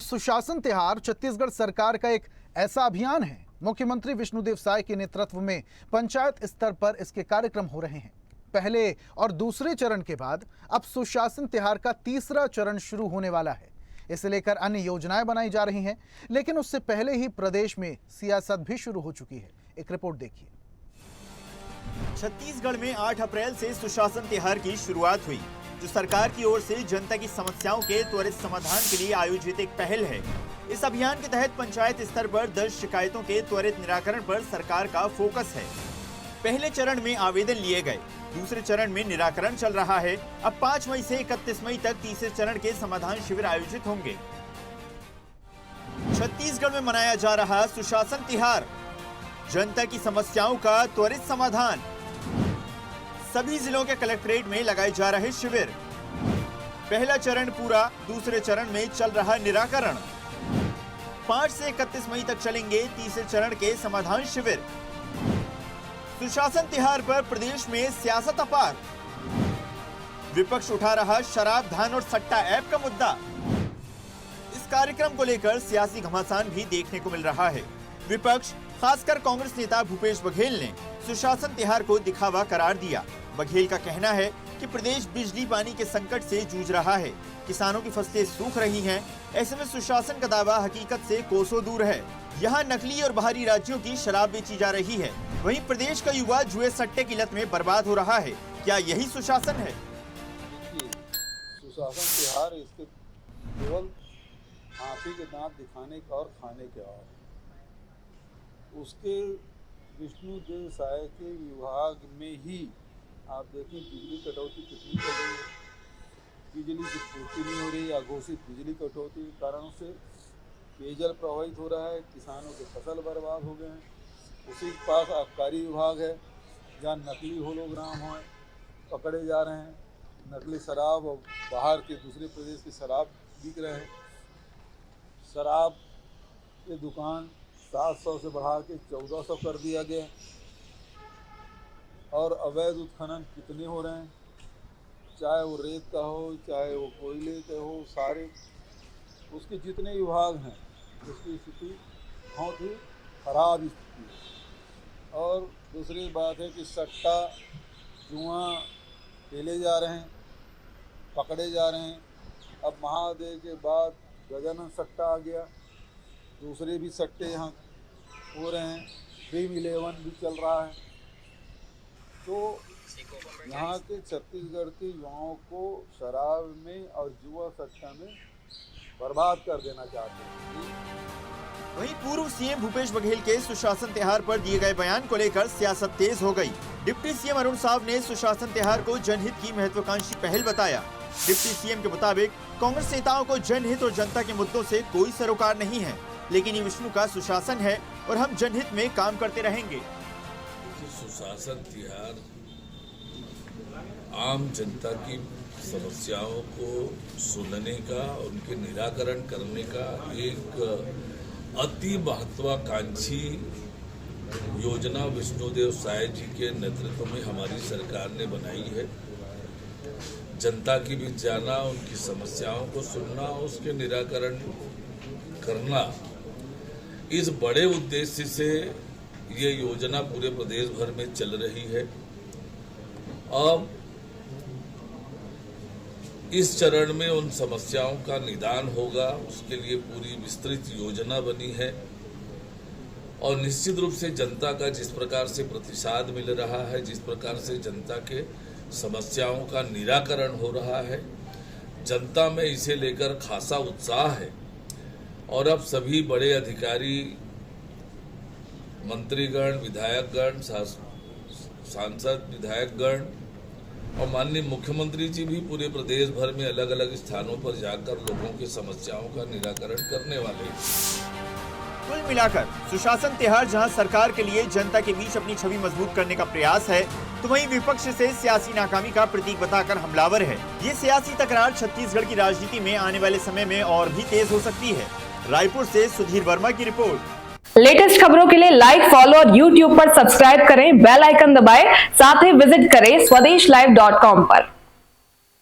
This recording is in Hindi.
सुशासन तिहार छत्तीसगढ़ सरकार का एक ऐसा अभियान है। मुख्यमंत्री विष्णुदेव साय के नेतृत्व में पंचायत स्तर पर इसके कार्यक्रम हो रहे हैं। पहले और दूसरे चरण के बाद अब सुशासन तिहार का तीसरा चरण शुरू होने वाला है। इसे लेकर अन्य योजनाएं बनाई जा रही हैं, लेकिन उससे पहले ही प्रदेश में सियासत भी शुरू हो चुकी है। एक रिपोर्ट देखिए। छत्तीसगढ़ में 8 अप्रैल से सुशासन तिहार की शुरुआत हुई, जो सरकार की ओर से जनता की समस्याओं के त्वरित समाधान के लिए आयोजित एक पहल है। इस अभियान के तहत पंचायत स्तर पर दर्ज शिकायतों के त्वरित निराकरण पर सरकार का फोकस है। पहले चरण में आवेदन लिए गए, दूसरे चरण में निराकरण चल रहा है। अब 5 मई से 31 मई तक तीसरे चरण के समाधान शिविर आयोजित होंगे। छत्तीसगढ़ में मनाया जा रहा सुशासन तिहार, जनता की समस्याओं का त्वरित समाधान। सभी जिलों के कलेक्ट्रेट में लगाए जा रहे शिविर। पहला चरण पूरा, दूसरे चरण में चल रहा निराकरण। 5 से 31 मई तक चलेंगे तीसरे चरण के समाधान शिविर। सुशासन तिहार पर प्रदेश में सियासत अपार। विपक्ष उठा रहा शराब, धान और सट्टा ऐप का मुद्दा। इस कार्यक्रम को लेकर सियासी घमासान भी देखने को मिल रहा है। विपक्ष, खासकर कांग्रेस नेता भूपेश बघेल ने सुशासन तिहार को दिखावा करार दिया। बघेल का कहना है कि प्रदेश बिजली पानी के संकट से जूझ रहा है, किसानों की फसलें सूख रही हैं। ऐसे में सुशासन का दावा हकीकत से कोसों दूर है। यहाँ नकली और बाहरी राज्यों की शराब बेची जा रही है, वहीं प्रदेश का युवा जुए सट्टे की लत में बर्बाद हो रहा है। क्या यही सुशासन है? सुशासन तिहार इसके केवल हाथी के दांत दिखाने का और खाने के और उसके विष्णुदेव साय के विभाग में ही आप देखें बिजली कटौती कितनी कर रही है। बिजली की पूर्ति नहीं हो रही। अघोषित बिजली कटौती के कारण से पेयजल प्रभावित हो रहा है, किसानों के फसल बर्बाद हो गए हैं। उसी के पास आबकारी विभाग है, जहाँ नकली होलोग्राम हैं पकड़े जा रहे हैं। नकली शराब और बाहर के दूसरे प्रदेश की शराब बिक रहे हैं। शराब की दुकान 700 से बढ़ा के 1400 कर दिया गया। और अवैध उत्खनन कितने हो रहे हैं, चाहे वो रेत का हो, चाहे वो कोयले का हो, सारे उसके जितने विभाग हैं उसकी स्थिति बहुत ही खराब स्थिति है। और दूसरी बात है कि सट्टा जुआ खेले जा रहे हैं, पकड़े जा रहे हैं। अब महादेव के बाद गजानन सट्टा आ गया, दूसरे भी सट्टे यहाँ हो रहे हैं। ड्रीम 11 भी चल रहा है। तो यहाँ के छत्तीसगढ़ के युवाओं को शराब में और जुआ सट्टा में बर्बाद कर देना चाहते हैं। वहीं पूर्व सीएम भूपेश बघेल के सुशासन तिहार पर दिए गए बयान को लेकर सियासत तेज हो गई। डिप्टी सीएम अरुण साव ने सुशासन तिहार को जनहित की महत्वाकांक्षी पहल बताया। डिप्टी सीएम के मुताबिक कांग्रेस नेताओं को जनहित और जनता के मुद्दों से कोई सरोकार नहीं है, लेकिन ये विष्णु का सुशासन है और हम जनहित में काम करते रहेंगे। सुशासन तिहार आम जनता की समस्याओं को सुनने का, उनके निराकरण करने का एक अति महत्वाकांक्षी योजना विष्णुदेव साय जी के नेतृत्व में हमारी सरकार ने बनाई है। जनता की बीच जाना, उनकी समस्याओं को सुनना, उसके निराकरण करना, इस बड़े उद्देश्य से ये योजना पूरे प्रदेश भर में चल रही है। अब इस चरण में उन समस्याओं का निदान होगा, उसके लिए पूरी विस्तृत योजना बनी है। और निश्चित रूप से जनता का जिस प्रकार से प्रतिसाद मिल रहा है, जिस प्रकार से जनता के समस्याओं का निराकरण हो रहा है, जनता में इसे लेकर खासा उत्साह है। और अब सभी बड़े अधिकारी, मंत्रीगण, विधायकगण, सांसद, विधायकगण और माननीय मुख्यमंत्री जी भी पूरे प्रदेश भर में अलग अलग स्थानों पर जाकर लोगों की समस्याओं का निराकरण करने वाले हैं। कुल मिलाकर सुशासन तिहार जहां सरकार के लिए जनता के बीच अपनी छवि मजबूत करने का प्रयास है, तो वहीं विपक्ष से सियासी नाकामी का प्रतीक बताकर हमलावर है। ये सियासी तकरार छत्तीसगढ़ की राजनीति में आने वाले समय में और भी तेज हो सकती है। रायपुर से सुधीर वर्मा की रिपोर्ट। लेटेस्ट खबरों के लिए लाइक, फॉलो और यूट्यूब पर सब्सक्राइब करें, बेल आइकन दबाएं, साथ ही विजिट करें swedishlive.com पर।